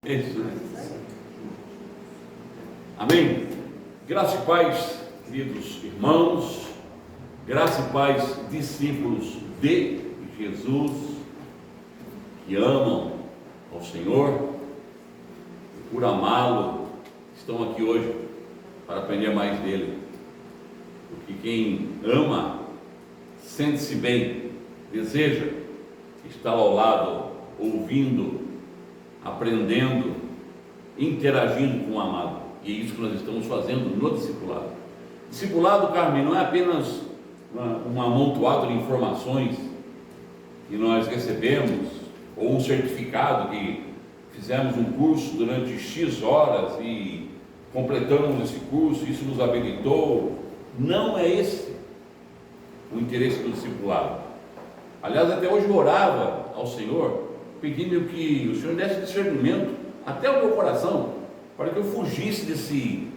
Isso. Amém? Graça e paz, queridos irmãos, graça e paz, discípulos de Jesus, que amam ao Senhor, e por amá-lo, estão aqui hoje para aprender mais dele, porque quem ama, sente-se bem, deseja estar ao lado, ouvindo, aprendendo, interagindo com o amado. E é isso que nós estamos fazendo no discipulado. Discipulado, Carmen, não é apenas um amontoado de informações que nós recebemos, ou um certificado que fizemos um curso durante X horas e completamos esse curso, isso nos habilitou. Não é esse o interesse do discipulado. Aliás, até hoje eu orava ao Senhor, pedindo que o Senhor desse discernimento até o meu coração, para que eu fugisse desse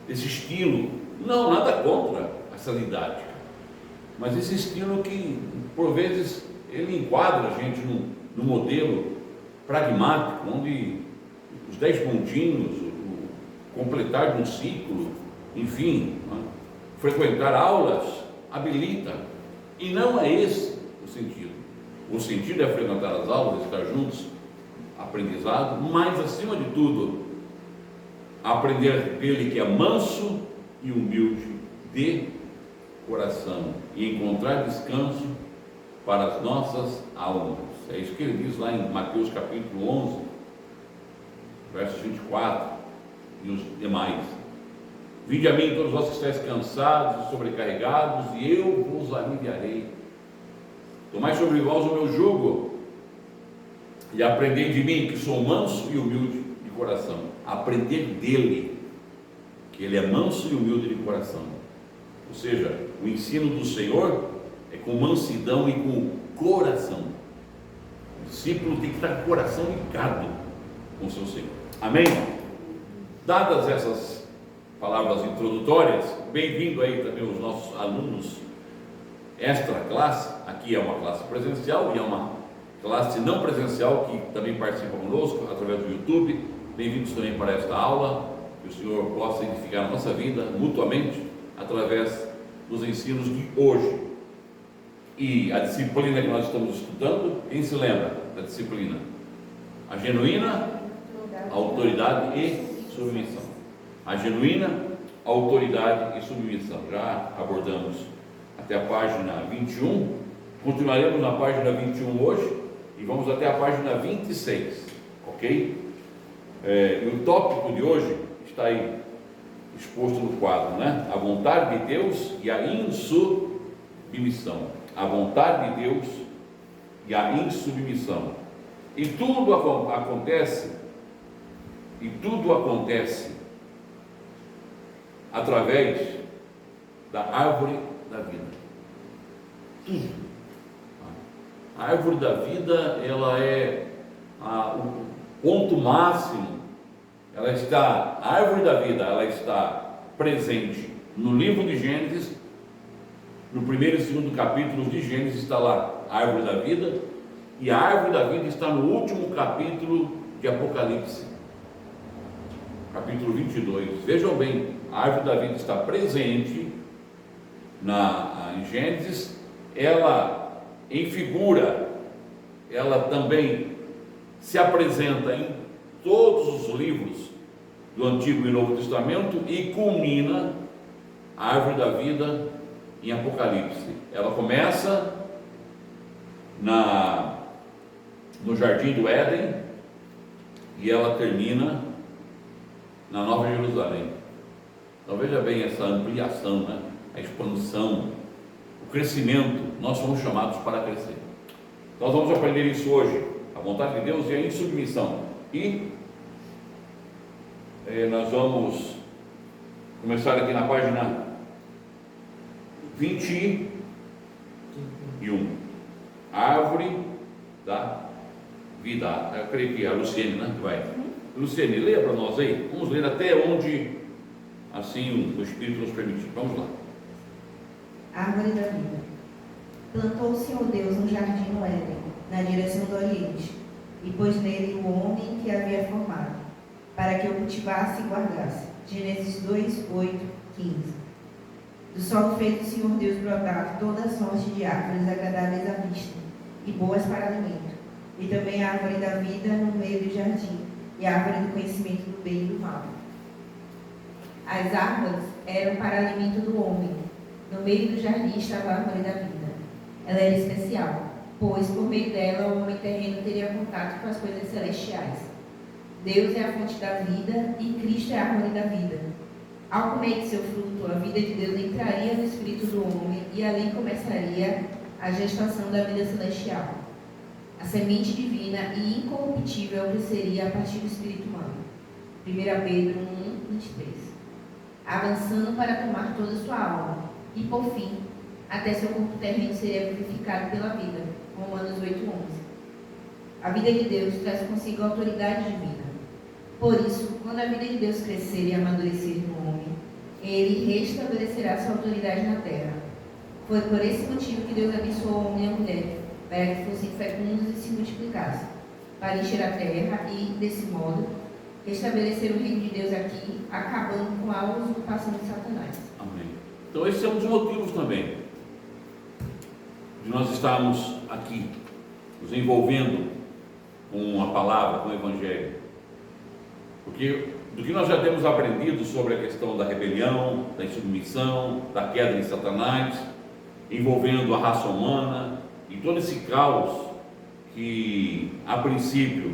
estilo. Não, nada contra essa didática, mas esse estilo que, por vezes, ele enquadra a gente no modelo pragmático, onde os 10 pontinhos, o completar de um ciclo, enfim, frequentar aulas, habilita. E não é esse o sentido. O sentido é frequentar as aulas, estar juntos, aprendizado, mas acima de tudo, aprender dele que é manso e humilde de coração e encontrar descanso para as nossas almas. É isso que ele diz lá em Mateus capítulo 11, versos 24 e os demais. Vinde a mim todos vós que estáis cansados e sobrecarregados, e eu vos aliviarei. Tomai sobre vós o meu jugo e aprendei de mim, que sou manso e humilde de coração. Aprender dele, que ele é manso e humilde de coração. Ou seja, o ensino do Senhor é com mansidão e com coração. O discípulo tem que estar com o coração ligado com o seu Senhor. Amém? Dadas essas palavras introdutórias, bem-vindo aí também os nossos alunos extra classe. Aqui é uma classe presencial e é uma classe não presencial que também participa conosco através do YouTube. Bem-vindos também para esta aula, que o Senhor possa edificar a nossa vida mutuamente através dos ensinos de hoje. E a disciplina que nós estamos estudando, quem se lembra da disciplina? A genuína autoridade e submissão. A genuína autoridade e submissão. Já abordamos até a página 21, continuaremos na página 21 hoje e vamos até a página 26, ok? E o tópico de hoje está aí exposto no quadro, né? A vontade de Deus e a insubmissão. A vontade de Deus e a insubmissão. E tudo acontece através da árvore da vida. Tudo. A árvore da vida, ela é o ponto máximo. A árvore da vida, ela está presente no livro de Gênesis, no primeiro e segundo capítulo de Gênesis está lá a árvore da vida, e a árvore da vida está no último capítulo de Apocalipse, capítulo 22. Vejam bem, a árvore da vida está presente em Gênesis, ela em figura, ela também se apresenta em todos os livros do Antigo e Novo Testamento e culmina a árvore da vida em Apocalipse. Ela começa no Jardim do Éden e ela termina na Nova Jerusalém. Então veja bem essa ampliação, né? A expansão, o crescimento. Nós somos chamados para crescer. Nós vamos aprender isso hoje, a vontade de Deus e a insubmissão. E nós vamos começar aqui na página 21. Árvore da vida. Eu creio que é a Luciene, né? Vai. Luciene, leia para nós aí. Vamos ler até onde assim o Espírito nos permitir. Vamos lá. Árvore da vida. Plantou o Senhor Deus um jardim no Éden, na direção do Oriente, e pôs nele o homem que havia formado, para que o cultivasse e guardasse. Gênesis 2, 8, 15. Do solo fez o Senhor Deus brotar toda sorte de árvores agradáveis à vista e boas para alimento, e também a árvore da vida no meio do jardim, e a árvore do conhecimento do bem e do mal. As árvores eram para alimento do homem. No meio do jardim estava a árvore da vida. Ela era especial, pois por meio dela o homem terreno teria contato com as coisas celestiais. Deus é a fonte da vida e Cristo é a árvore da vida. Ao comer de seu fruto, a vida de Deus entraria no espírito do homem e ali começaria a gestação da vida celestial. A semente divina e incorruptível cresceria a partir do espírito humano. 1 Pedro 1, 23. Avançando para tomar toda a sua alma, e por fim, até seu corpo terreno seria vivificado pela vida. Romanos 8, 11. A vida de Deus traz consigo a autoridade divina. Por isso, quando a vida de Deus crescer e amadurecer no homem, ele restabelecerá sua autoridade na terra. Foi por esse motivo que Deus abençoou o homem e a mulher, para que fossem fecundos e se multiplicassem, para encher a terra e, desse modo, restabelecer o reino de Deus aqui, acabando com a usurpação de Satanás. Amém. Então esse é um dos motivos também de nós estarmos aqui, nos envolvendo com a palavra, com o Evangelho. Porque do que nós já temos aprendido sobre a questão da rebelião, da insubmissão, da queda de Satanás, envolvendo a raça humana e todo esse caos que a princípio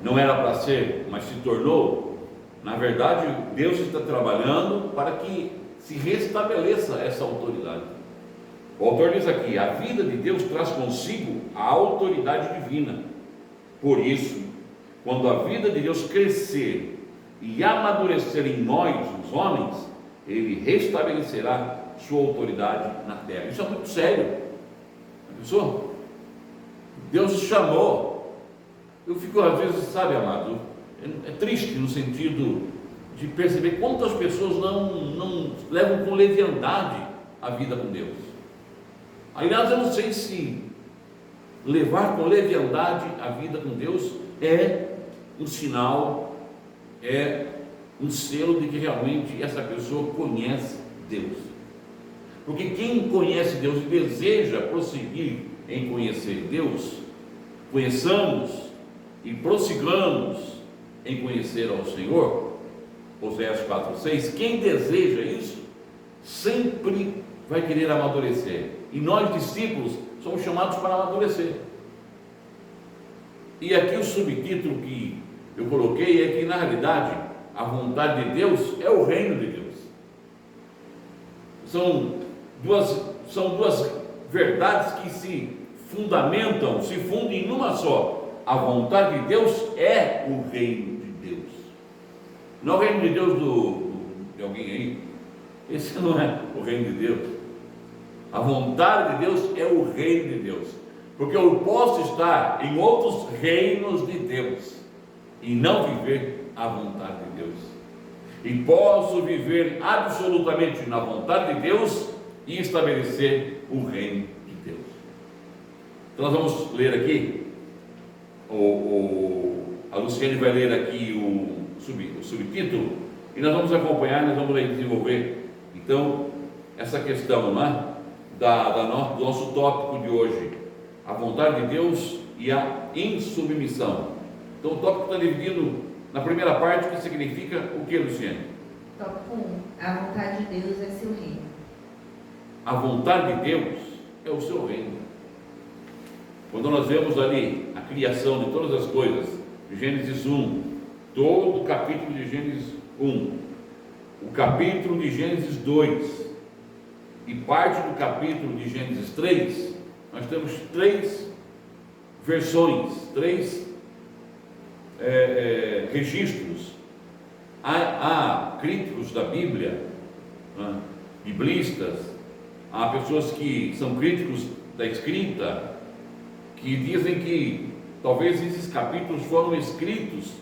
não era para ser, mas se tornou, na verdade Deus está trabalhando para que se restabeleça essa autoridade. O autor diz aqui: a vida de Deus traz consigo a autoridade divina. Por isso, quando a vida de Deus crescer e amadurecer em nós, os homens, ele restabelecerá sua autoridade na terra. Isso é muito sério. Pensou? Deus chamou. Eu fico às vezes, sabe, amado, é triste no sentido de perceber quantas pessoas não levam com leviandade a vida com Deus. Aliás, eu não sei se levar com leviandade a vida com Deus é um sinal, é um selo de que realmente essa pessoa conhece Deus. Porque quem conhece Deus e deseja prosseguir em conhecer Deus, conheçamos e prossigamos em conhecer ao Senhor, Oséias 4:6, quem deseja isso, sempre vai querer amadurecer. E nós, discípulos, somos chamados para amadurecer. E aqui o subtítulo que eu coloquei é que, na realidade, a vontade de Deus é o reino de Deus. São duas verdades que se fundamentam, se fundem numa só. A vontade de Deus é o reino de Deus. Não é o reino de Deus de alguém aí. Esse não é o reino de Deus. A vontade de Deus é o reino de Deus. Porque eu posso estar em outros reinos de Deus e não viver a vontade de Deus. E posso viver absolutamente na vontade de Deus e estabelecer o reino de Deus. Então nós vamos ler aqui. A Luciane vai ler aqui o subtítulo e nós vamos acompanhar, nós vamos desenvolver então essa questão, não é? Do nosso tópico de hoje, a vontade de Deus e a insubmissão. Então o tópico está dividido na primeira parte, que significa o que, Luciane? Tópico 1. A vontade de Deus é seu reino. A vontade de Deus é o seu reino. Quando nós vemos ali a criação de todas as coisas, Gênesis 1, todo o capítulo de Gênesis 1, o capítulo de Gênesis 2 e parte do capítulo de Gênesis 3, nós temos três versões, três registros. Há críticos da Bíblia, né, biblistas, há pessoas que são críticos da escrita, que dizem que talvez esses capítulos foram escritos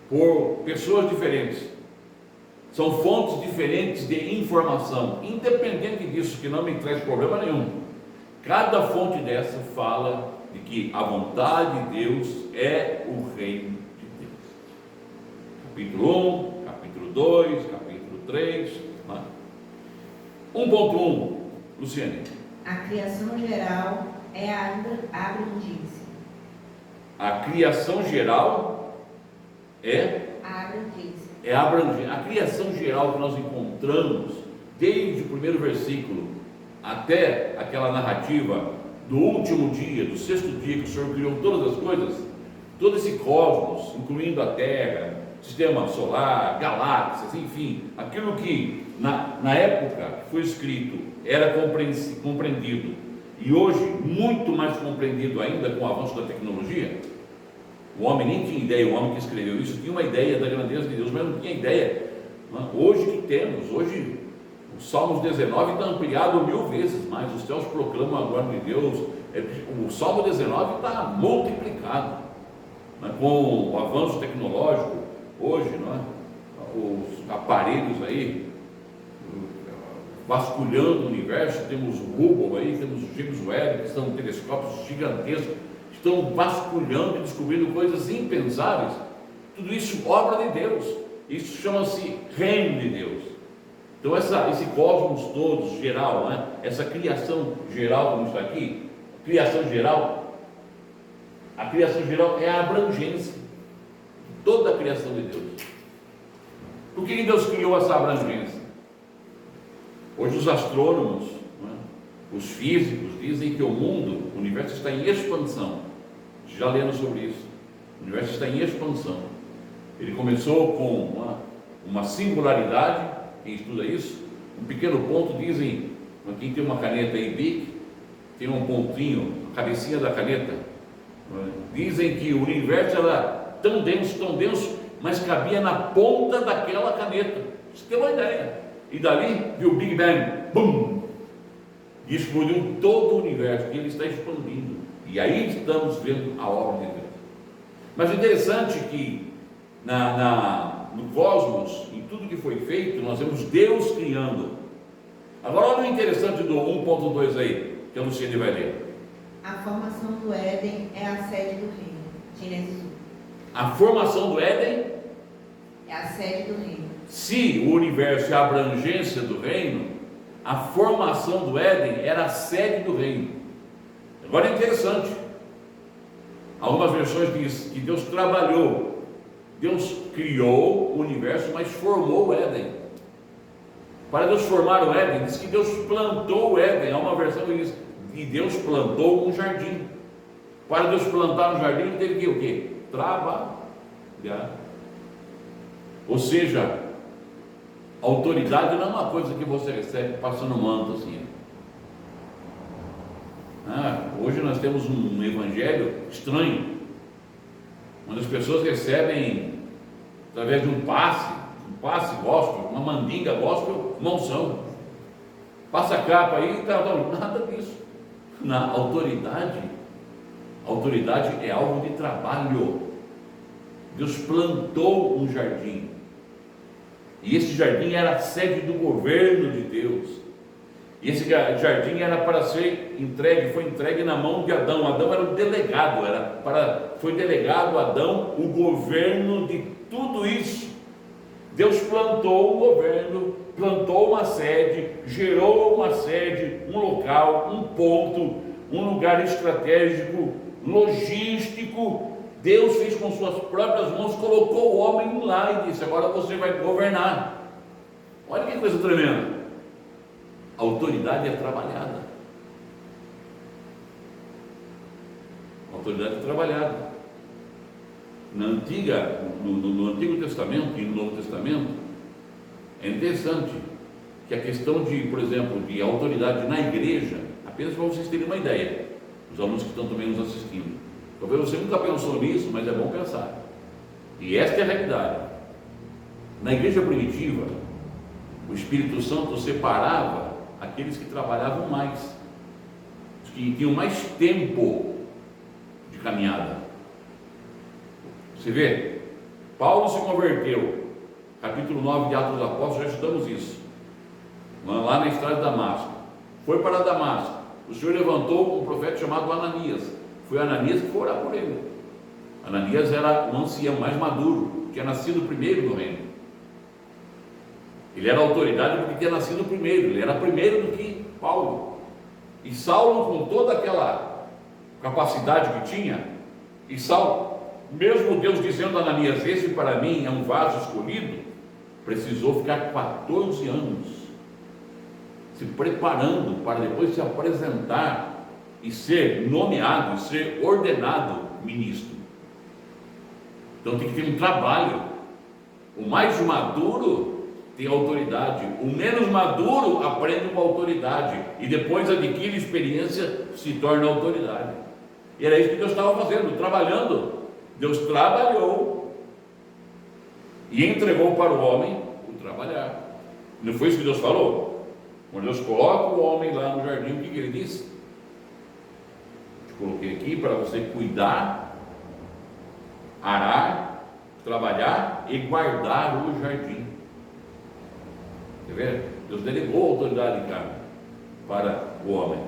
por pessoas diferentes, são fontes diferentes de informação. Independente disso, que não me traz problema nenhum, cada fonte dessa fala de que a vontade de Deus é o reino de Deus. Capítulo 1, capítulo 2, capítulo 3. 1.1, Luciane. A criação geral é a abrangência. A criação geral é A abrangência. a abrangência. A criação geral que nós encontramos desde o primeiro versículo até aquela narrativa do último dia, do sexto dia que o Senhor criou todas as coisas, todo esse cosmos, incluindo a Terra, sistema solar, galáxias, enfim, aquilo que na época que foi escrito era compreendido e hoje muito mais compreendido ainda com o avanço da tecnologia. O homem nem tinha ideia, o homem que escreveu isso tinha uma ideia da grandeza de Deus, mas não tinha ideia. Hoje que temos, hoje o Salmos 19 está ampliado 1000 vezes mais, os céus proclamam a glória de Deus. O Salmo 19 está multiplicado, com o avanço tecnológico hoje, os aparelhos aí vasculhando o universo. Temos o Hubble aí, temos o James Webb, que são telescópios gigantescos, estão vasculhando e descobrindo coisas impensáveis. Tudo isso obra de Deus, isso chama-se reino de Deus. Então esse cosmos todo geral, essa criação geral como está aqui, a criação geral é a abrangência de toda a criação de Deus. Por que Deus criou essa abrangência? Hoje os astrônomos, os físicos dizem que o mundo, o universo está em expansão. Já lendo sobre isso, o universo está em expansão. Ele começou com uma singularidade, quem estuda isso, um pequeno ponto, dizem, quem tem uma caneta aí, Bic, tem um pontinho, a cabecinha da caneta, dizem que o universo era tão denso, mas cabia na ponta daquela caneta. Você tem uma ideia. E dali viu o Big Bang, bum, e explodiu todo o universo, que ele está expandindo. E aí estamos vendo a obra de Deus. Mas o interessante é que no cosmos, em tudo que foi feito, nós vemos Deus criando. Agora olha o interessante do 1.2 aí, que a Luciane vai ler. A formação do Éden é a sede do reino. Gênesis 1. A formação do Éden é a sede do reino. Se o universo é a abrangência do reino, a formação do Éden era a sede do reino. Agora é interessante, algumas versões dizem que Deus trabalhou, Deus criou o universo, mas formou o Éden. Para Deus formar o Éden, diz que Deus plantou o Éden. Há uma versão que diz que Deus plantou um jardim. Para Deus plantar um jardim, ele teve que o quê? Trabalhar. Ou seja, a autoridade não é uma coisa que você recebe passando manto assim. Hoje nós temos um evangelho estranho, onde as pessoas recebem através de um passe gospel, uma mandinga gospel, uma unção. Passa a capa aí, nada disso. Na autoridade, a autoridade é algo de trabalho. Deus plantou um jardim, e esse jardim era a sede do governo de Deus. E esse jardim era para ser entregue, foi entregue na mão de Adão. Adão era o delegado, foi delegado a Adão o governo de tudo isso. Deus plantou um governo, plantou uma sede, gerou uma sede, um local, um ponto, um lugar estratégico, logístico. Deus fez com suas próprias mãos, colocou o homem lá e disse: agora você vai governar. Olha que coisa tremenda. A autoridade é trabalhada. A autoridade é trabalhada. No Antigo Testamento e no Novo Testamento, é interessante que a questão de, por exemplo, de autoridade na igreja, apenas para vocês terem uma ideia, os alunos que estão também nos assistindo, talvez você nunca pensou nisso, mas é bom pensar. E esta é a realidade. Na igreja primitiva, o Espírito Santo separava aqueles que trabalhavam mais, os que tinham mais tempo de caminhada. Você vê, Paulo se converteu, capítulo 9 de Atos dos Apóstolos, já estudamos isso, lá na estrada de Damasco. Foi para Damasco. O Senhor levantou um profeta chamado Ananias, foi Ananias que foi orar por ele. Ananias era um ancião mais maduro, tinha nascido primeiro no reino. Ele era autoridade porque tinha nascido primeiro, ele era primeiro do que Paulo. E Saulo, com toda aquela capacidade que tinha, e Saulo, mesmo Deus dizendo a Ananias, esse para mim é um vaso escolhido, precisou ficar 14 anos se preparando para depois se apresentar e ser nomeado, e ser ordenado ministro. Então tem que ter um trabalho. O mais maduro tem autoridade, o menos maduro aprende com autoridade e depois adquire experiência, se torna autoridade. E era isso que Deus estava fazendo, trabalhando. Deus trabalhou e entregou para o homem o trabalhar. Não foi isso que Deus falou? Quando Deus coloca o homem lá no jardim, o que ele disse? Te coloquei aqui para você cuidar, arar, trabalhar e guardar o jardim. Quer ver? Deus delegou a autoridade, cara, para o homem.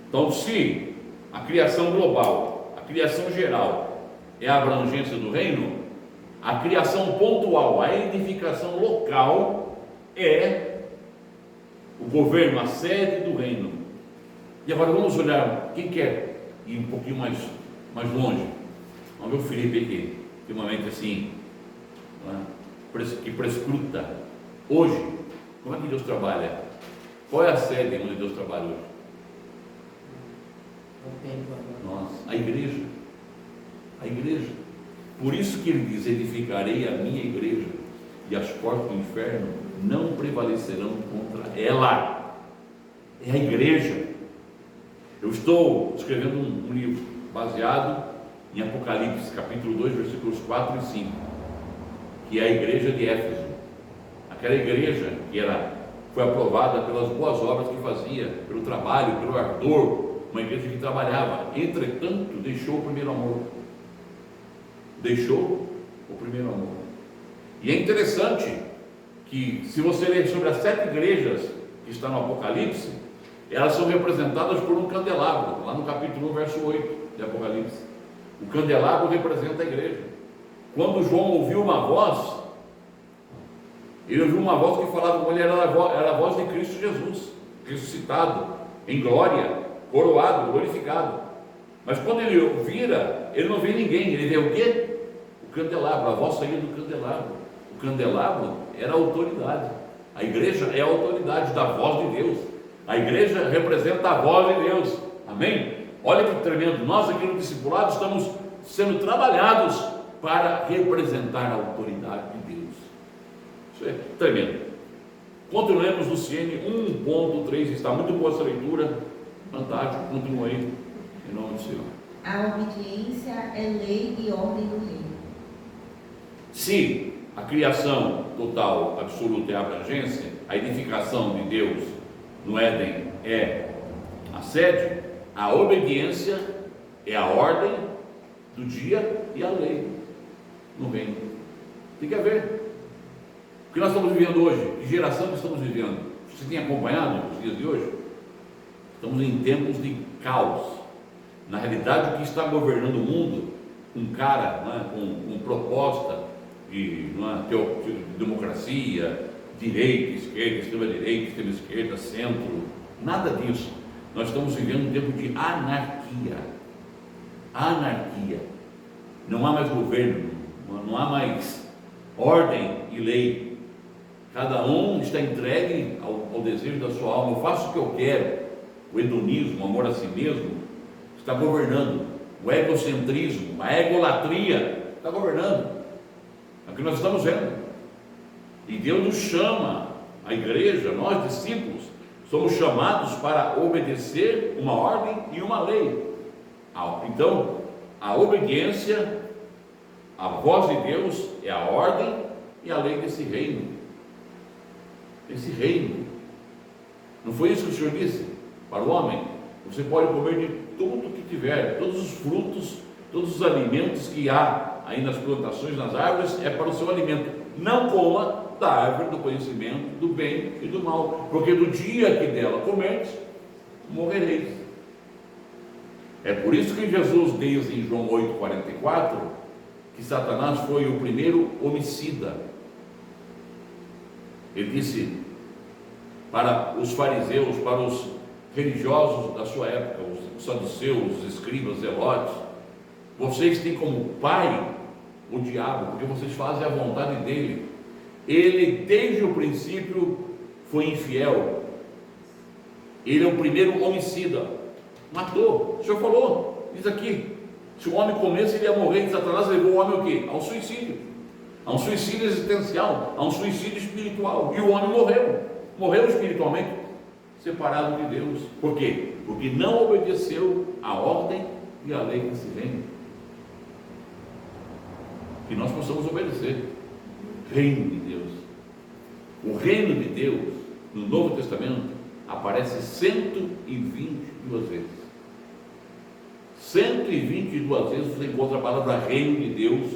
Então, se a criação global, a criação geral é a abrangência do reino, a criação pontual, a edificação local é o governo, a sede do reino. E agora vamos olhar, quem quer ir um pouquinho mais longe? Vamos ver o Felipe aqui, tem uma mente assim, que prescruta. Hoje, como é que Deus trabalha? Qual é a sede onde Deus trabalha hoje? Nossa, a igreja. A igreja. Por isso que ele diz: edificarei a minha igreja, e as portas do inferno não prevalecerão contra ela. É a igreja. Eu estou escrevendo um livro baseado em Apocalipse, capítulo 2, versículos 4 e 5, que é a igreja de Éfeso. Aquela igreja que foi aprovada pelas boas obras que fazia, pelo trabalho, pelo ardor, uma igreja que trabalhava, entretanto deixou o primeiro amor. Deixou o primeiro amor. E é interessante que, se você ler sobre as 7 igrejas que estão no Apocalipse, elas são representadas por um candelabro, lá no capítulo 1, verso 8 de Apocalipse. O candelabro representa a igreja. Quando João ouviu uma voz, ele ouviu uma voz que falava com ele, era a voz de Cristo Jesus, ressuscitado, em glória, coroado, glorificado. Mas quando ele vira, ele não vê ninguém, ele vê o quê? O candelabro, a voz saía do candelabro. O candelabro era a autoridade. A igreja é a autoridade da voz de Deus. A igreja representa a voz de Deus. Amém? Olha que tremendo. Nós aqui no discipulado estamos sendo trabalhados para representar a autoridade de Deus. Isso é tremendo. Continuemos no CN 1.3. Está muito boa essa leitura. Fantástico. Continue aí. Em nome do Senhor. A obediência é lei e ordem do reino. Se a criação total, absoluta é a abrangência, a edificação de Deus no Éden é a sede, a obediência é a ordem do dia e a lei no reino. Tem que haver. O que nós estamos vivendo hoje, que geração que estamos vivendo? Você tem acompanhado os dias de hoje? Estamos em tempos de caos. Na realidade, o que está governando o mundo, um cara com proposta de democracia, direita, esquerda, extrema-direita, extrema-esquerda, centro, nada disso. Nós estamos vivendo um tempo de anarquia. Anarquia. Não há mais governo, não há mais ordem e lei. Cada um está entregue ao desejo da sua alma. Eu faço o que eu quero. O hedonismo, o amor a si mesmo, está governando. O egocentrismo, a egolatria está governando. É o que nós estamos vendo. E Deus nos chama, a igreja, nós discípulos, somos chamados para obedecer uma ordem e uma lei. Então, a obediência, a voz de Deus é a ordem e a lei desse reino. Esse reino. Não foi isso que o Senhor disse para o homem? Você pode comer de tudo que tiver, todos os frutos, todos os alimentos que há aí nas plantações, nas árvores, é para o seu alimento. Não coma da árvore do conhecimento do bem e do mal, porque do dia que dela comerdes, morrereis. É por isso que Jesus diz em João 8,44 que Satanás foi o primeiro homicida. Ele disse para os fariseus, para os religiosos da sua época, os saduceus, os escribas, zelotes: vocês têm como pai o diabo, porque vocês fazem a vontade dele. Ele desde o princípio foi infiel. Ele é o primeiro homicida, matou. O Senhor falou, diz aqui, se o homem comesse ele ia morrer. E Satanás levou o homem ao quê? Ao suicídio, a um suicídio existencial, a um suicídio espiritual, e o homem morreu espiritualmente, separado de Deus. Por quê? Porque não obedeceu a ordem e a lei desse reino. Que nós possamos obedecer. Reino de Deus. O reino de Deus no Novo Testamento aparece 122 vezes. 122 vezes você encontra a palavra reino de Deus,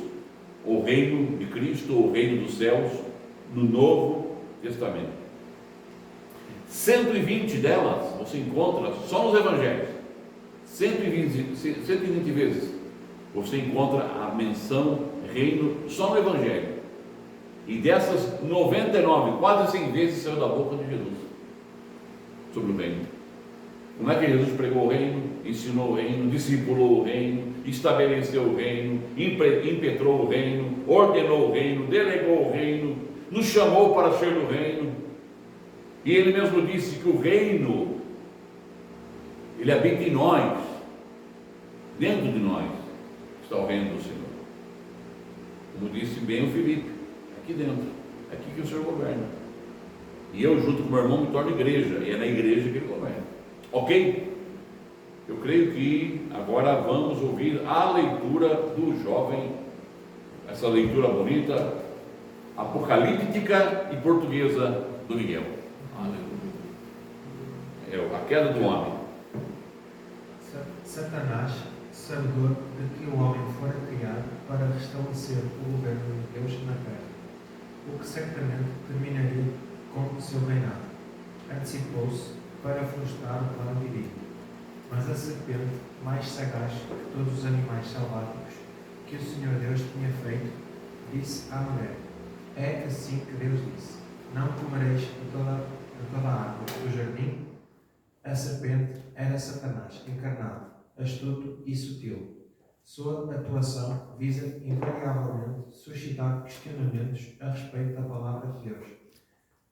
o reino de Cristo, o reino dos céus, no Novo Testamento. 120 delas você encontra só nos Evangelhos. 120 vezes você encontra a menção reino só no Evangelho. E dessas 99, quase 100 vezes saiu da boca de Jesus sobre o reino. Como é que Jesus pregou o reino, ensinou o reino, discipulou o reino, estabeleceu o reino, impetrou o reino, ordenou o reino, delegou o reino, nos chamou para ser do reino. E ele mesmo disse que o reino, ele habita em nós, dentro de nós está o reino do Senhor. Como disse bem o Filipe, aqui dentro, aqui que o Senhor governa. E eu, junto com o meu irmão, me torno igreja, e é na igreja que ele governa. Ok? Eu creio que agora vamos ouvir a leitura do jovem, essa leitura bonita, apocalíptica e portuguesa do Miguel. Aleluia. A queda do homem. Satanás, sabedor de que o homem fora criado para restabelecer o governo de Deus na terra, o que certamente terminaria com o seu reinado, antecipou-se para frustrar o plano divino. Mas a serpente, mais sagaz que todos os animais selváticos que o Senhor Deus tinha feito, disse à mulher: é assim que Deus disse: não comereis de toda a árvore do jardim. A serpente era Satanás encarnado, astuto e sutil. Sua atuação visa invariavelmente suscitar questionamentos a respeito da palavra de Deus.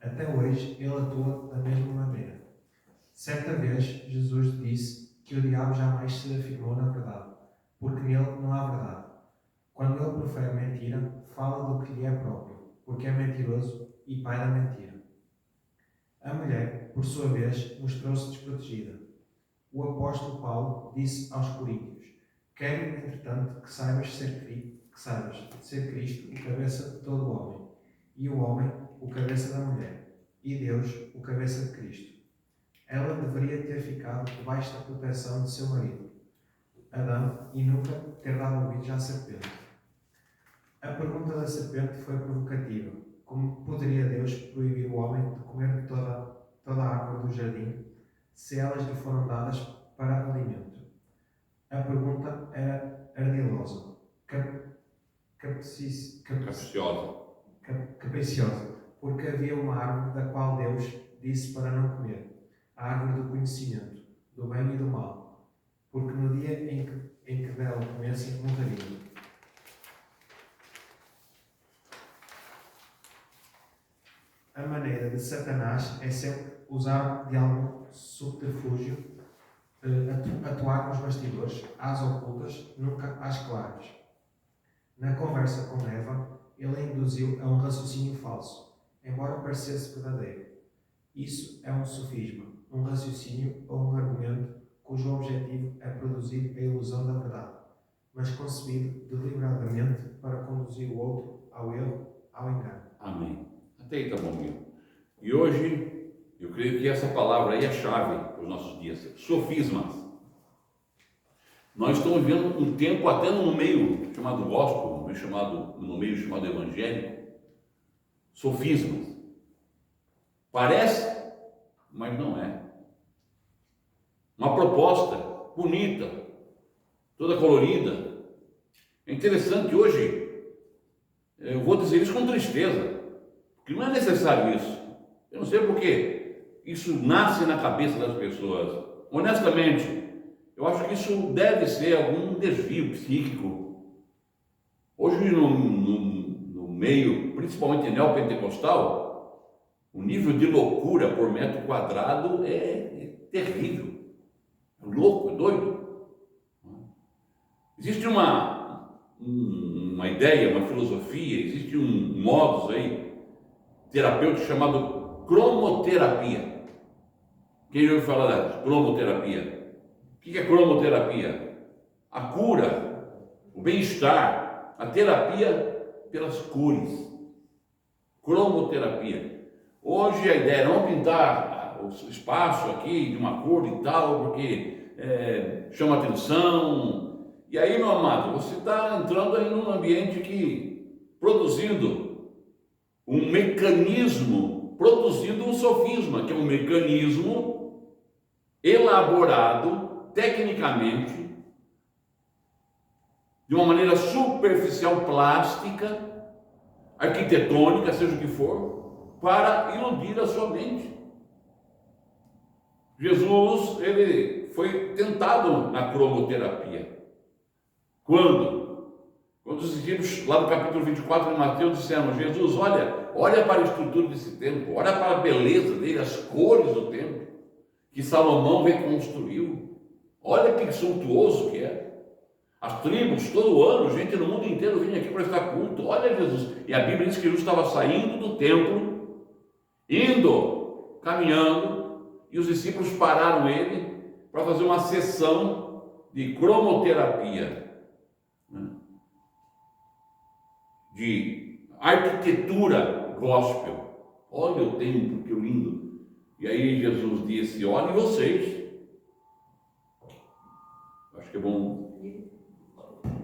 Até hoje ele atua da mesma maneira. Certa vez Jesus disse que o diabo jamais se afirmou na verdade, porque nele não há verdade. Quando ele profere mentira, fala do que lhe é próprio, porque é mentiroso e pai da mentira. A mulher, por sua vez, mostrou-se desprotegida. O apóstolo Paulo disse aos coríntios: quero, entretanto, que saibas ser Cristo o cabeça de todo o homem, e o homem o cabeça da mulher, e Deus o cabeça de Cristo. Ela deveria ter ficado debaixo da proteção de seu marido, Adão, e nunca ter dado ouvidos à serpente. A pergunta da serpente foi provocativa. Como poderia Deus proibir o homem de comer de toda a árvore do jardim, se elas lhe foram dadas para alimento? A pergunta era ardilosa, capciosa, porque havia uma árvore da qual Deus disse para não comer, a árvore do conhecimento, do bem e do mal, porque no dia em que dela comessem, morreriam. A maneira de Satanás é sempre usar de algum subterfúgio, atuar nos bastidores, às ocultas, nunca às claras. Na conversa com Eva, ele induziu a um raciocínio falso, embora parecesse verdadeiro. Isso é um sofisma, um raciocínio ou um argumento cujo objetivo é produzir a ilusão da verdade, mas concebido deliberadamente para conduzir o outro ao erro, ao engano. Amém. Até aí está bom, meu. E hoje, eu creio que essa palavra aí é a chave para os nossos dias. Sofismas. Nós estamos vivendo um tempo, até no meio chamado gospel, no meio chamado evangélico, sofismas. Parece, mas não é. Uma proposta bonita, toda colorida. É interessante hoje, eu vou dizer isso com tristeza, porque não é necessário isso. Eu não sei porque isso nasce na cabeça das pessoas. Honestamente, eu acho que isso deve ser algum desvio psíquico. Hoje no meio, principalmente neopentecostal, o nível de loucura por metro quadrado é terrível. É louco, é doido. Existe uma ideia, uma filosofia, existe um modus aí, terapêutico chamado cromoterapia. Quem já ouviu falar da cromoterapia? O que é cromoterapia? A cura, o bem-estar, a terapia pelas cores. Cromoterapia. Hoje a ideia é não pintar o espaço aqui de uma cor e tal, porque chama atenção. E aí, meu amado, você está entrando aí num ambiente que produzindo um mecanismo, produzindo um sofisma, que é um mecanismo elaborado tecnicamente, de uma maneira superficial, plástica, arquitetônica, seja o que for, para iludir a sua mente. Jesus, ele foi tentado na cromoterapia. Quando os discípulos, lá no capítulo 24 de Mateus, disseram: Jesus, olha para a estrutura desse templo, olha para a beleza dele, as cores do templo, que Salomão reconstruiu. Olha que suntuoso que é. As tribos, todo ano, gente no mundo inteiro vinha aqui prestar culto. Olha Jesus. E a Bíblia diz que Jesus estava saindo do templo, indo, caminhando, e os discípulos pararam ele para fazer uma sessão de cromoterapia, de arquitetura gospel. Olha o templo, que lindo. E aí Jesus disse: olhem vocês. Acho que é bom.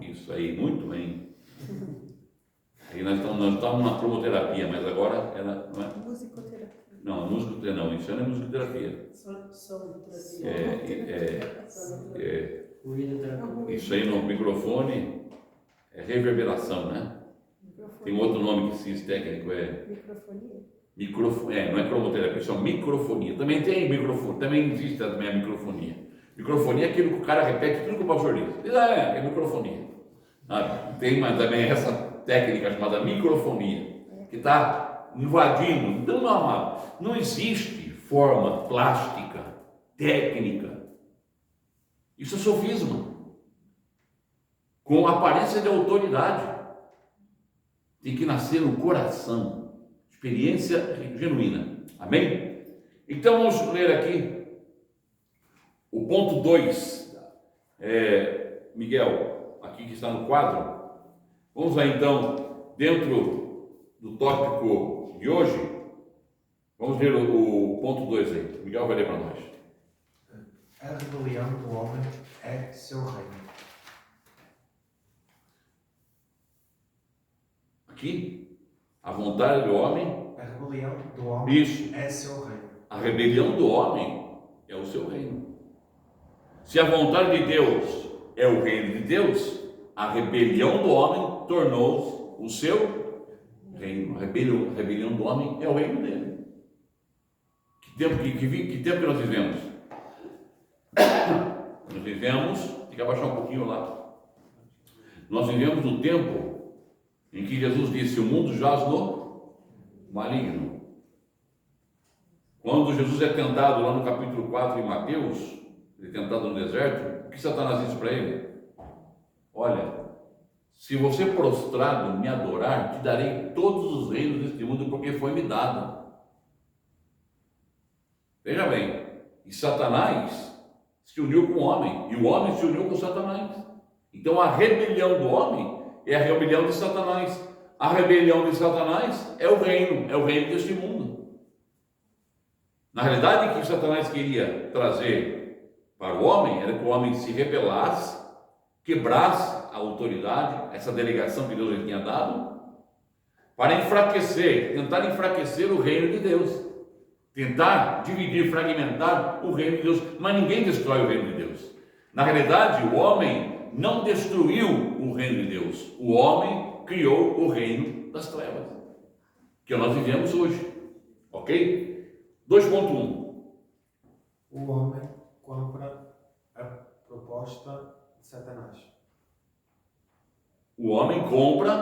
Isso aí, muito bem. Aí nós estamos na cromoterapia, mas agora ela não é. Musicoterapia. Não, musicoterapia não, isso não é musicoterapia. Isso aí no microfone é reverberação, né? Tem um outro nome que se técnico, Microfonia. Não é cromoterapia, isso é microfonia. Também tem microfone, também existe também a microfonia. Microfonia é aquilo que o cara repete tudo que o pastor diz. Diz, é microfonia. Tem também essa técnica chamada microfonia, que está invadindo. Então, não existe forma plástica, técnica. Isso é sofisma, com aparência de autoridade. Tem que nascer no coração, experiência genuína. Amém? Então vamos ler aqui o ponto 2. Miguel, aqui que está no quadro. Vamos lá então, dentro do tópico de hoje, vamos ler o ponto 2 aí. Miguel vai ler para nós. A rebelião do homem é seu reino. Aqui, a vontade do homem. A rebelião do homem Isso. É seu reino. A rebelião do homem é o seu reino. Se a vontade de Deus é o reino de Deus, a rebelião do homem tornou-se o seu reino. A rebelião do homem é o reino dele. Que tempo que nós vivemos? Nós vivemos, tem que abaixar um pouquinho lá. Nós vivemos no tempo em que Jesus disse: o mundo jaz no maligno. Quando Jesus é tentado lá no capítulo 4 em Mateus, ele é tentado no deserto, o que Satanás disse para ele? Olha, se você prostrado me adorar, te darei todos os reinos deste mundo, porque foi me dado. Veja bem, e Satanás se uniu com o homem, e o homem se uniu com Satanás. Então a rebelião do homem é a rebelião de Satanás. A rebelião de Satanás é o reino deste mundo. Na realidade, o que Satanás queria trazer para o homem era que o homem se rebelasse, quebrasse a autoridade, essa delegação que Deus lhe tinha dado, para tentar enfraquecer o reino de Deus, tentar dividir, fragmentar o reino de Deus. Mas ninguém destrói o reino de Deus. Na realidade, o homem não destruiu o reino de Deus. O homem criou o reino das trevas, que nós vivemos hoje. Ok? 2.1. O homem compra a proposta de Satanás. O homem compra.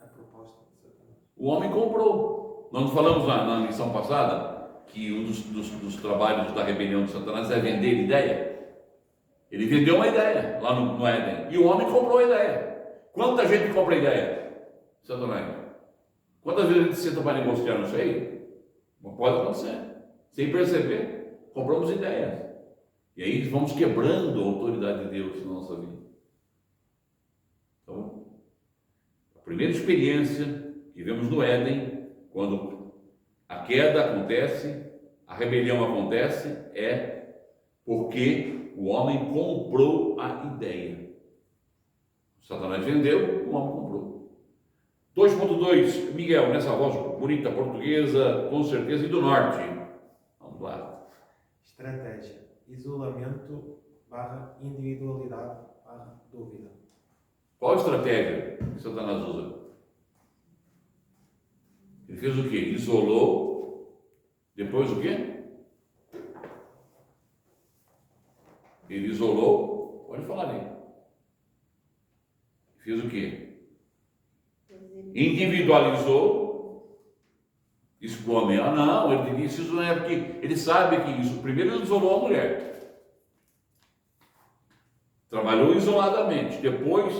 A proposta de Satanás. O homem comprou. Nós falamos na lição passada que um dos trabalhos da rebelião de Satanás é vender ideia. Ele vendeu uma ideia lá no Éden. E o homem comprou a ideia. Quanta gente compra a ideia? Satanás. Quantas vezes a gente senta para negociar nisso aí? Não pode acontecer. Sem perceber, compramos ideias. E aí vamos quebrando a autoridade de Deus na nossa vida. Então, a primeira experiência que vemos no Éden, quando a queda acontece, a rebelião acontece, é porque o homem comprou a ideia. Satanás vendeu, o homem comprou. 2.2, Miguel, nessa voz bonita portuguesa, com certeza, e do norte. Vamos lá. Estratégia: isolamento / individualidade / dúvida. Qual a estratégia que Satanás usa? Ele fez o quê? Isolou. Depois o quê? Ele isolou. Pode falar aí. Fez o quê? Individualizou. Isso para o homem. Ah, não, ele disse isso não é porque ele sabe que isso. Primeiro ele isolou a mulher. Trabalhou isoladamente. Depois,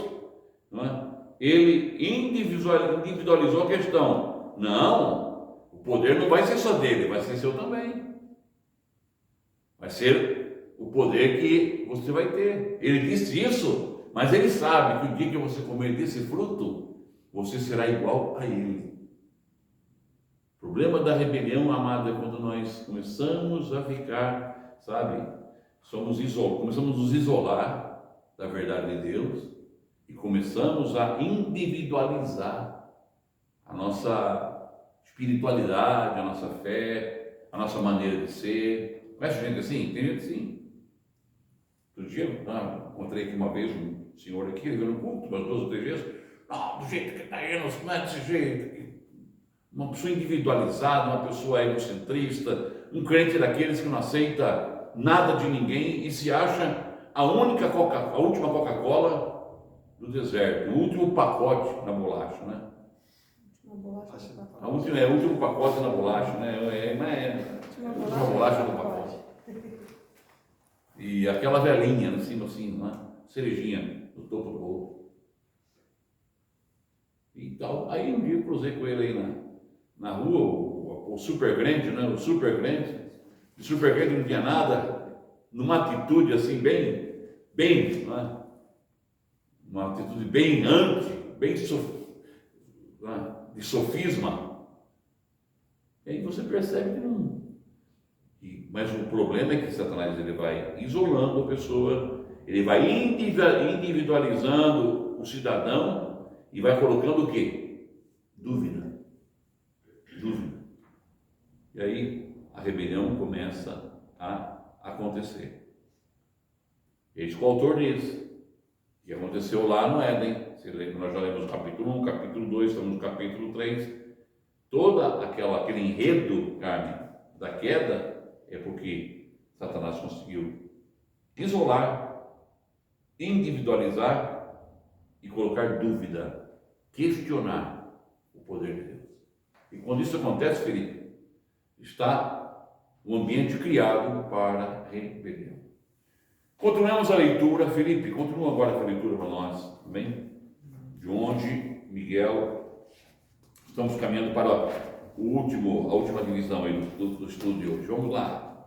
não é? Ele individualizou a questão. Não, o poder não vai ser só dele, vai ser seu também. Vai ser o poder que você vai ter. Ele disse isso, mas ele sabe que o dia que você comer desse fruto, você será igual a ele. O problema da rebelião, amada, é quando nós começamos a ficar, sabe, começamos a nos isolar da verdade de Deus e começamos a individualizar a nossa espiritualidade, a nossa fé, a nossa maneira de ser. Conhece gente assim? Tem gente assim. Outro dia, encontrei aqui uma vez um senhor aqui, ele veio no culto, umas 2 ou 3 vezes. Não, do jeito que está aí, não é desse jeito. Uma pessoa individualizada, uma pessoa egocentrista, um crente daqueles que não aceita nada de ninguém e se acha a última Coca-Cola do deserto, o último pacote na bolacha, né? O último pacote na bolacha, né? Uma bolacha no pacote. E aquela velhinha em cima assim, né? Cerejinha no topo do bolo. E tal. Aí um dia eu cruzei com ele aí na rua, o super grande, né? O super grande não tinha nada, numa atitude assim bem, né? Uma atitude bem de sofisma. E aí você percebe que não. Mas o problema é que Satanás ele vai isolando a pessoa, ele vai individualizando o cidadão e vai colocando o quê? Dúvida. E aí a rebelião começa a acontecer. Eis que o autor diz que aconteceu lá no Éden. Você lembra, nós já lemos o capítulo 1, capítulo 2, estamos no capítulo 3. Todo aquele enredo, Carmen, da queda é porque Satanás conseguiu isolar, individualizar e colocar dúvida, questionar o poder de Deus. E quando isso acontece, Felipe, está um ambiente criado para rebelião. Continuamos a leitura, Felipe, continua agora com a leitura para nós, amém? De onde, Miguel, estamos caminhando para a última divisão aí do estudo de hoje. Vamos lá.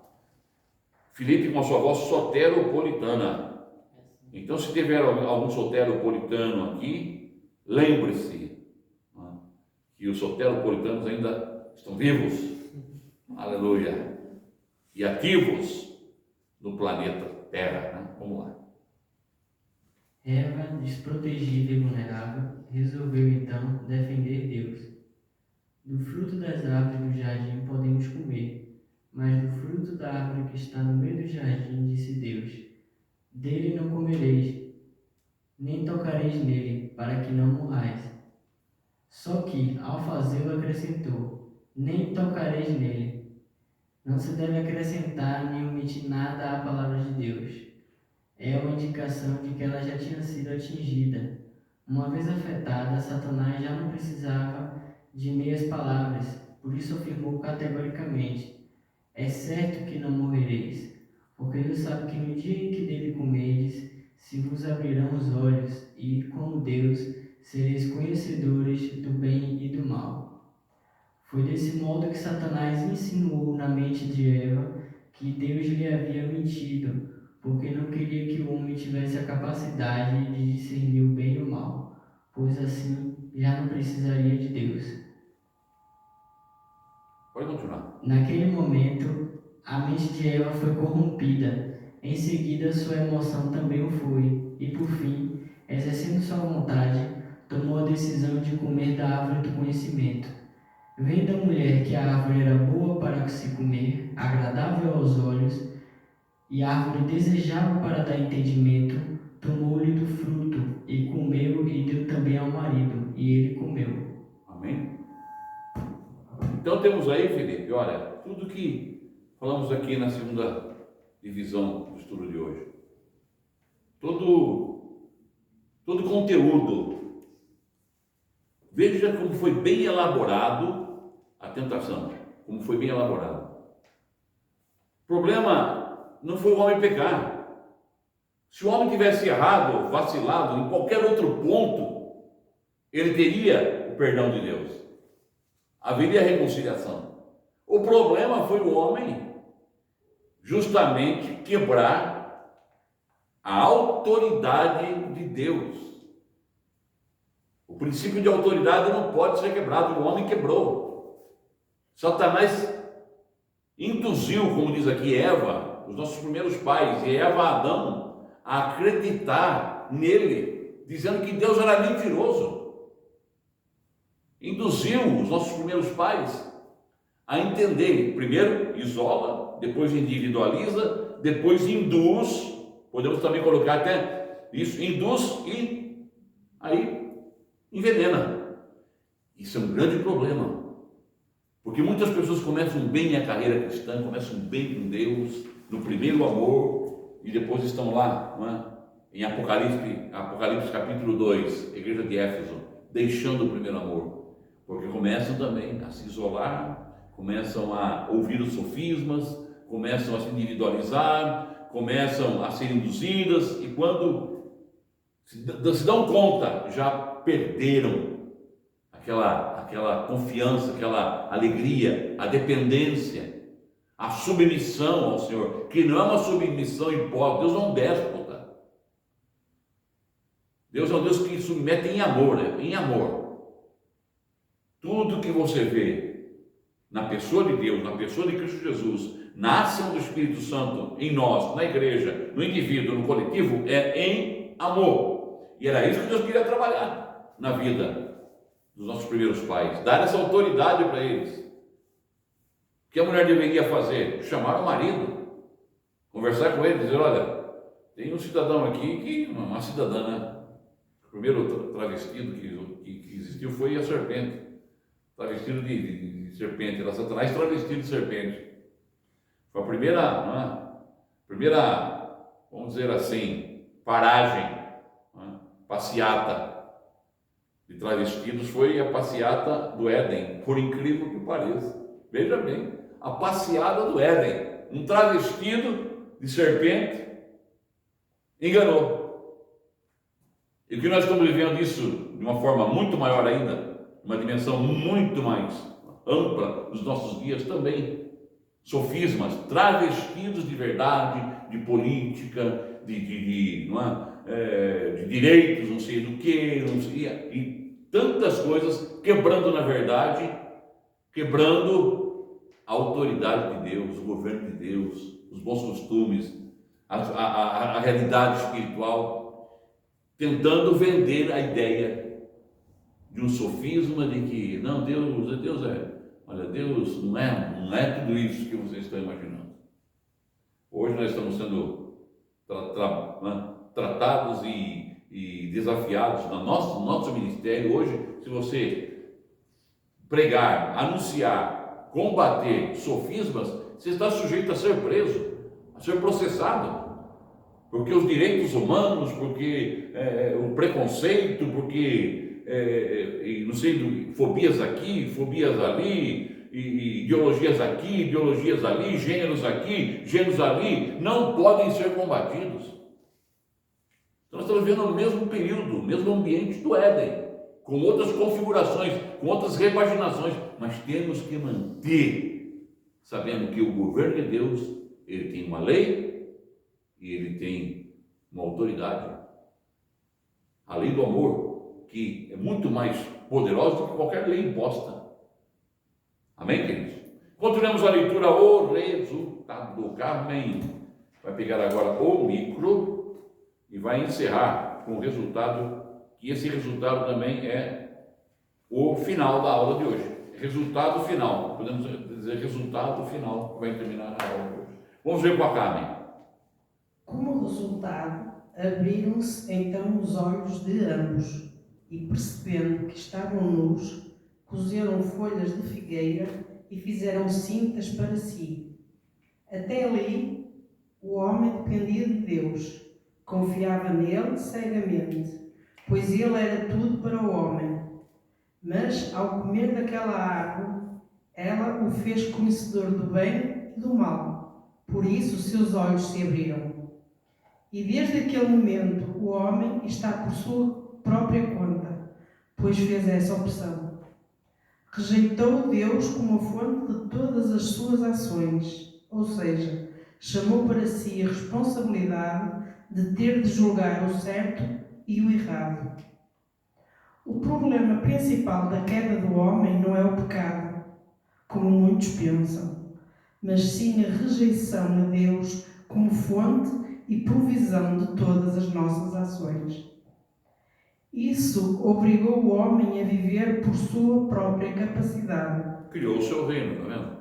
Felipe com a sua voz soteropolitana. Então, se tiver algum soteropolitano aqui, lembre-se, né, que os soteropolitanos ainda estão vivos, aleluia, e ativos no planeta Terra, né? Vamos lá. Eva, desprotegida e vulnerável, resolveu então defender Deus. Do fruto das árvores do jardim podemos comer, mas do fruto da árvore que está no meio do jardim, disse Deus: dele não comereis, nem tocareis nele, para que não morrais. Só que, ao fazê-lo, acrescentou: nem tocareis nele. Não se deve acrescentar nem omitir nada à palavra de Deus. É uma indicação de que ela já tinha sido atingida. Uma vez afetada, Satanás já não precisava de meias palavras, por isso afirmou categoricamente: é certo que não morrereis, porque Deus sabe que no dia em que dele comerdes, se vos abrirão os olhos, e, como Deus, sereis conhecedores do bem e do mal. Foi desse modo que Satanás insinuou na mente de Eva que Deus lhe havia mentido, porque não queria que o homem tivesse a capacidade de discernir o bem e o mal, pois assim já não precisaria de Deus. Pode continuar. Naquele momento, a mente de Eva foi corrompida. Em seguida, sua emoção também o foi, e por fim, exercendo sua vontade, tomou a decisão de comer da árvore do conhecimento. Vendo a mulher que a árvore era boa para se comer, agradável aos olhos, e a árvore desejável para dar entendimento, tomou-lhe do fruto, e comeu, e deu também ao marido, e ele comeu. Amém? Então temos aí, Felipe, olha, tudo que falamos aqui na segunda divisão do estudo de hoje. Todo conteúdo. Veja como foi bem elaborado a tentação, como foi bem elaborado. O problema não foi o homem pecar. Se o homem tivesse errado, vacilado em qualquer outro ponto, ele teria o perdão de Deus. Haveria reconciliação. O problema foi o homem justamente quebrar a autoridade de Deus. O princípio de autoridade não pode ser quebrado, o homem quebrou. Satanás induziu, como diz aqui Eva, os nossos primeiros pais, e Eva Adão, a acreditar nele, dizendo que Deus era mentiroso. Induziu os nossos primeiros pais a entender. Primeiro isola, depois individualiza, depois induz, podemos também colocar até isso, induz e aí envenena. Isso é um grande problema, porque muitas pessoas começam bem a carreira cristã, começam bem com Deus, no primeiro amor, e depois estão lá, não é? Em Apocalipse capítulo 2, igreja de Éfeso, deixando o primeiro amor. Porque começam também a se isolar, começam a ouvir os sofismas, começam a se individualizar, começam a ser induzidas, e quando se dão conta, já perderam aquela confiança, aquela alegria, a dependência, a submissão ao Senhor, que não é uma submissão hipócrita. Deus não é um déspota. Deus é um Deus que submete em amor, em amor. Tudo que você vê na pessoa de Deus, na pessoa de Cristo Jesus, na ação do Espírito Santo em nós, na igreja, no indivíduo, no coletivo, é em amor. E era isso que Deus queria trabalhar na vida dos nossos primeiros pais, dar essa autoridade para eles. O que a mulher deveria fazer? Chamar o marido, conversar com ele, dizer: olha, tem um cidadão aqui, uma cidadã, né? O primeiro travestido que existiu foi a serpente. Travestido de serpente, era Satanás travestido de serpente. Foi a primeira, vamos dizer assim, paragem, passeata de travestidos, foi a passeata do Éden, por incrível que pareça. Veja bem, a passeada do Éden, um travestido de serpente enganou. E que nós estamos vivendo isso de uma forma muito maior ainda, uma dimensão muito mais ampla nos nossos dias também. Sofismas, travestidos de verdade, de política, de direitos, não sei do que, não sei, e tantas coisas, quebrando na verdade, quebrando a autoridade de Deus, o governo de Deus, os bons costumes, a realidade espiritual, tentando vender a ideia de um sofisma de que não, Deus não é tudo isso que vocês estão imaginando. Hoje nós estamos sendo tratados e e desafiados no nosso ministério hoje. Se você pregar, anunciar, combater sofismas, você está sujeito a ser preso, a ser processado, porque os direitos humanos, porque o preconceito, porque não sei, fobias aqui, fobias ali, e ideologias aqui, ideologias ali, gêneros aqui, gêneros ali, não podem ser combatidos. Então nós estamos vivendo no mesmo período, no mesmo ambiente do Éden, com outras configurações, com outras repaginações, mas temos que manter, sabendo que o governo de Deus, ele tem uma lei e ele tem uma autoridade. A lei do amor, que é muito mais poderosa do que qualquer lei imposta. Amém, queridos? Continuamos a leitura, o resultado. Carmen vai pegar agora o micro e vai encerrar com o resultado, que esse resultado também é o final da aula de hoje. Resultado final, podemos dizer resultado final, que vai terminar a aula de hoje. Vamos ver com a Carmen. Como resultado, abriram-se então os olhos de ambos e, percebendo que estavam nus, cozeram folhas de figueira e fizeram cintas para si. Até ali, o homem dependia de Deus, confiava nele cegamente, pois ele era tudo para o homem. Mas, ao comer daquela árvore, ela o fez conhecedor do bem e do mal. Por isso, seus olhos se abriram. E desde aquele momento, o homem está por sua própria conta, pois fez essa opção. Rejeitou Deus como a fonte de todas as suas ações, ou seja, chamou para si a responsabilidade de ter de julgar o certo e o errado. O problema principal da queda do homem não é o pecado, como muitos pensam, mas sim a rejeição a Deus como fonte e provisão de todas as nossas ações. Isso obrigou o homem a viver por sua própria capacidade. Criou o seu reino, está vendo?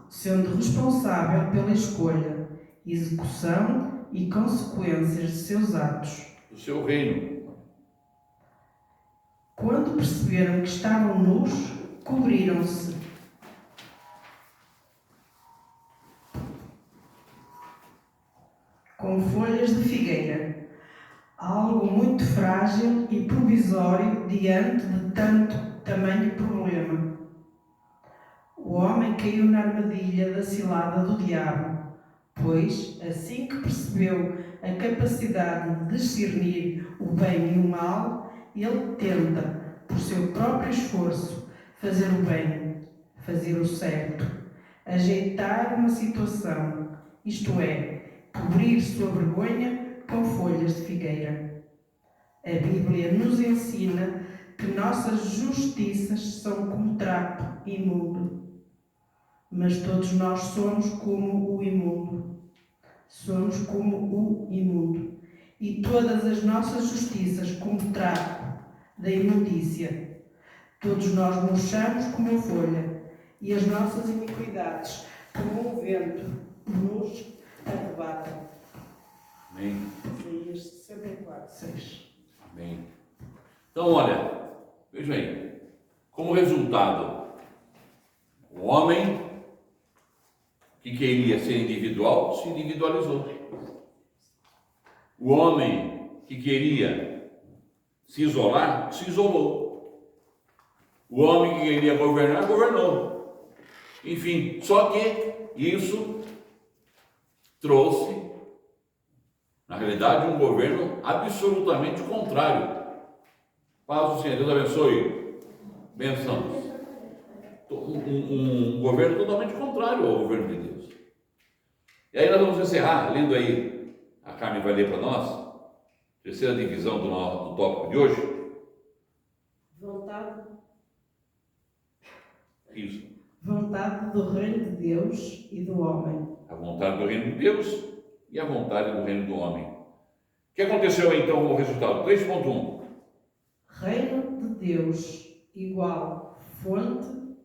Sendo responsável pela escolha, execução e consequências de seus atos. O seu reino. Quando perceberam que estavam nus, cobriram-se. Com folhas de figueira, algo muito frágil e provisório diante de tanto tamanho problema. O homem caiu na armadilha da cilada do diabo, pois, assim que percebeu a capacidade de discernir o bem e o mal, ele tenta, por seu próprio esforço, fazer o bem, fazer o certo, ajeitar uma situação, isto é, cobrir sua vergonha com folhas de figueira. A Bíblia nos ensina que nossas justiças são como trapo imundo. Mas todos nós somos como o imundo. Somos como o imundo. E todas as nossas justiças como trapo da imundícia. Todos nós murchamos como a folha, e as nossas iniquidades, como um vento, nos arrebatam. Amém. Isaías 64, 6. Amém. Então, olha, veja aí, como resultado, o homem que queria ser individual se individualizou. O homem que queria se isolar, se isolou. O homem que queria governar, governou. Enfim, só que isso trouxe, na realidade, um governo absolutamente contrário. Paz do Senhor, Deus abençoe. Benção. Um governo totalmente contrário ao governo de Deus. E aí nós vamos encerrar, lendo aí, a Carmen vai ler para nós, terceira divisão do tópico de hoje. Vontade do reino de Deus e do homem. A vontade do reino de Deus e a vontade do reino do homem. O que aconteceu então com o resultado? 3.1. Reino de Deus igual fonte,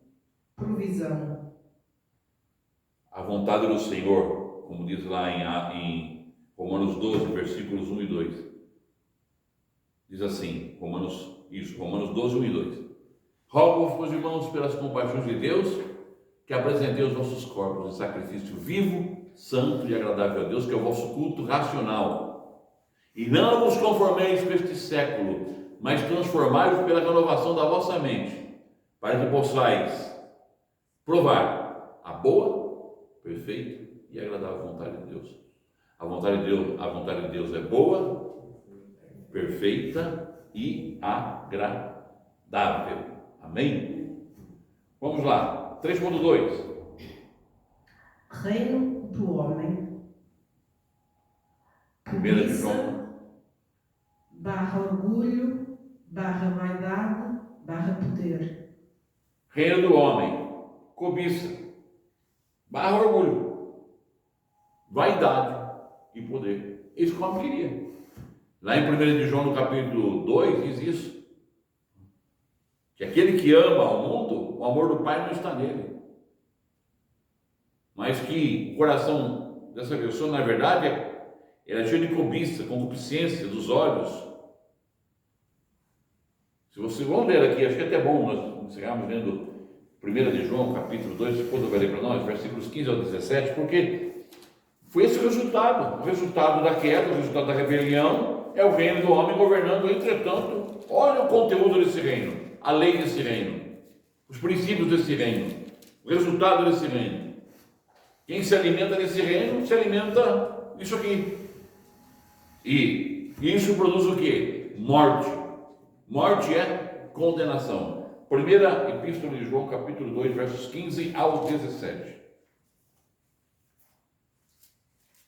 provisão. A vontade do Senhor, como diz lá em Romanos 12, versículos 1 e 2. Diz assim, Romanos 12, 1 e 2. Rogo-vos, meus irmãos, pelas compaixões de Deus, que apresentei os vossos corpos em sacrifício vivo, santo e agradável a Deus, que é o vosso culto racional. E não vos conformeis com este século, mas transformai-vos pela renovação da vossa mente, para que possais provar a boa, perfeita e agradável vontade de Deus. A vontade de Deus é boa, perfeita e agradável. Amém? Vamos lá. 3.2. Reino do homem. Primeira de Cobiça, João. /orgulho, /vaidade, /poder. Reino do homem. Cobiça. /orgulho. Vaidade e poder. Isso que o homem queria. Lá em 1 de João, no capítulo 2, diz isso. Que aquele que ama ao mundo, o amor do Pai não está nele. Mas que o coração dessa pessoa, na verdade, é cheio de cobiça, concupiscência dos olhos. Se vocês vão ler aqui, acho que é até bom nós encerrarmos lendo 1 de João, capítulo 2, depois eu vou ler para nós, versículos 15 ao 17, porque foi esse o resultado da queda, o resultado da rebelião, é o reino do homem governando. Entretanto, olha o conteúdo desse reino, a lei desse reino, os princípios desse reino, o resultado desse reino. Quem se alimenta desse reino, se alimenta disso aqui. E isso produz o quê? Morte. Morte é condenação. Primeira Epístola de João, capítulo 2, versos 15 ao 17.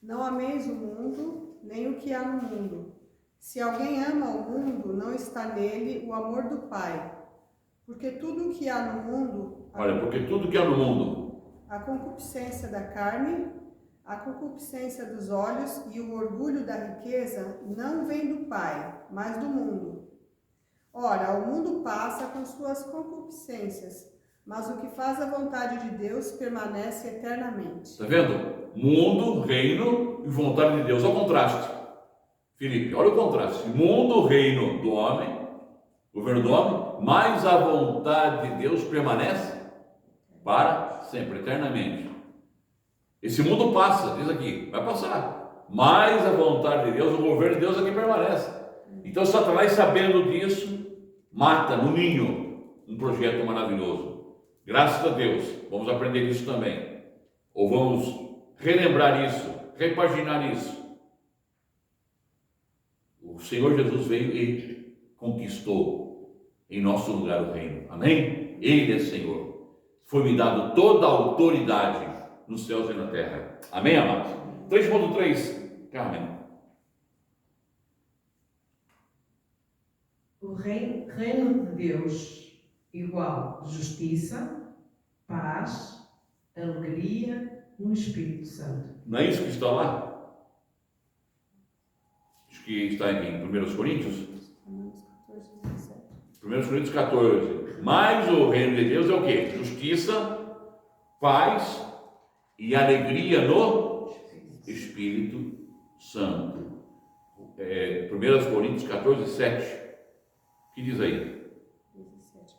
Não ameis o mundo, nem o que há no mundo. Se alguém ama o mundo, não está nele o amor do Pai. Porque tudo o que há no mundo... Porque tudo que há no mundo... A concupiscência da carne, a concupiscência dos olhos e o orgulho da riqueza não vem do Pai, mas do mundo. Ora, o mundo passa com suas concupiscências, mas o que faz a vontade de Deus permanece eternamente. Está vendo? Mundo, reino e vontade de Deus. Olha o contraste. Filipe, olha o contraste. Mundo, reino do homem, governo do homem, mas a vontade de Deus permanece para sempre, eternamente. Esse mundo passa, diz aqui, vai passar. Mas a vontade de Deus, o governo de Deus aqui permanece. Então Satanás, sabendo disso, mata no ninho um projeto maravilhoso. Graças a Deus, vamos aprender isso também. Ou vamos relembrar isso, repaginar isso. O Senhor Jesus veio e conquistou em nosso lugar o reino. Amém? Ele é Senhor. Foi-me dado toda a autoridade nos céus e na terra. Amém, amados? 3.3, Carmen. O reino de Deus igual justiça, paz, alegria no Espírito Santo. Não é isso que está lá? Acho que está em 1 Coríntios. 1 Coríntios 14. Mas o reino de Deus é o quê? Justiça, paz e alegria no Espírito Santo. 1 Coríntios 14, 7. O que diz aí?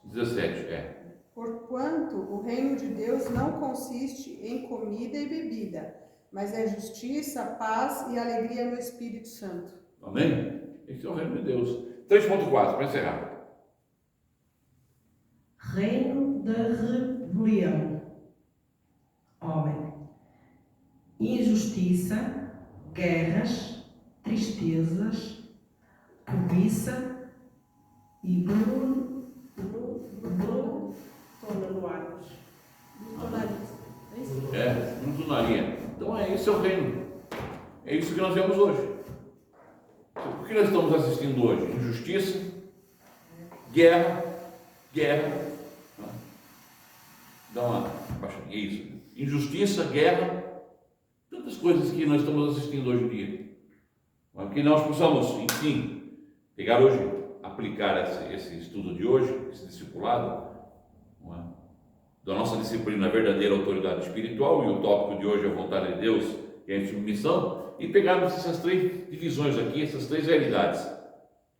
17, Porquanto o reino de Deus não consiste em comida e bebida, mas é justiça, paz e alegria no Espírito Santo. Amém? Esse é o reino de Deus. 3.4, para encerrar. Reino da rebelião. Homem. Injustiça, guerras, tristezas, cobiça e Brutonaria. Então esse é o reino. É isso que nós vemos hoje. O que nós estamos assistindo hoje? Injustiça, guerra. Dá uma baixadinha, isso. Injustiça, guerra, tantas coisas que nós estamos assistindo hoje em dia. Que nós possamos, enfim, pegar hoje, aplicar esse estudo de hoje, esse discipulado, da nossa disciplina verdadeira autoridade espiritual, e o tópico de hoje é a vontade de Deus e a submissão, e pegarmos essas três divisões aqui, essas três realidades.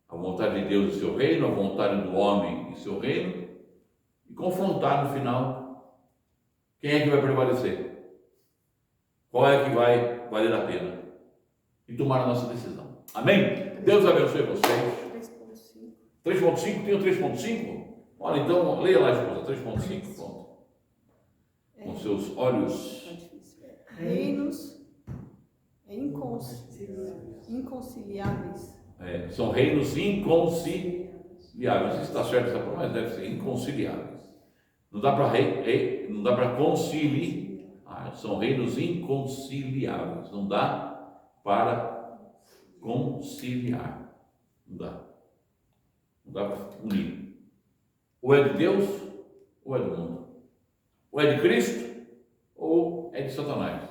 A vontade de Deus e seu reino, a vontade do homem e seu reino, e confrontar no final quem é que vai prevalecer, qual é que vai valer a pena, e tomar a nossa decisão. Amém? Deus abençoe vocês. 3.5. 3.5, tem o 3.5? Olha, então, leia lá, esposa, 3.5, pronto. Com seus olhos. Reinos inconciliáveis. São reinos inconciliáveis. Isso está certo, essa promessa deve ser inconciliáveis. Não dá para conciliar. São reinos inconciliáveis. Não dá para conciliar. Não dá. Não dá para unir. Ou é de Deus, ou é do mundo. Ou é de Cristo, ou é de Satanás.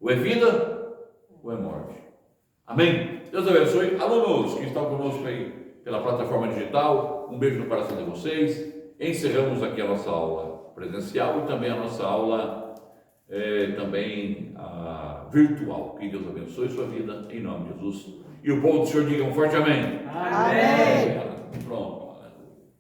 Ou é vida, ou é morte. Amém? Deus abençoe. Alunos que estão conosco aí pela plataforma digital, um beijo no coração de vocês. Encerramos aqui a nossa aula presencial e também a nossa aula virtual. Que Deus abençoe sua vida, em nome de Jesus. E o povo do Senhor diga um forte amém. Amém.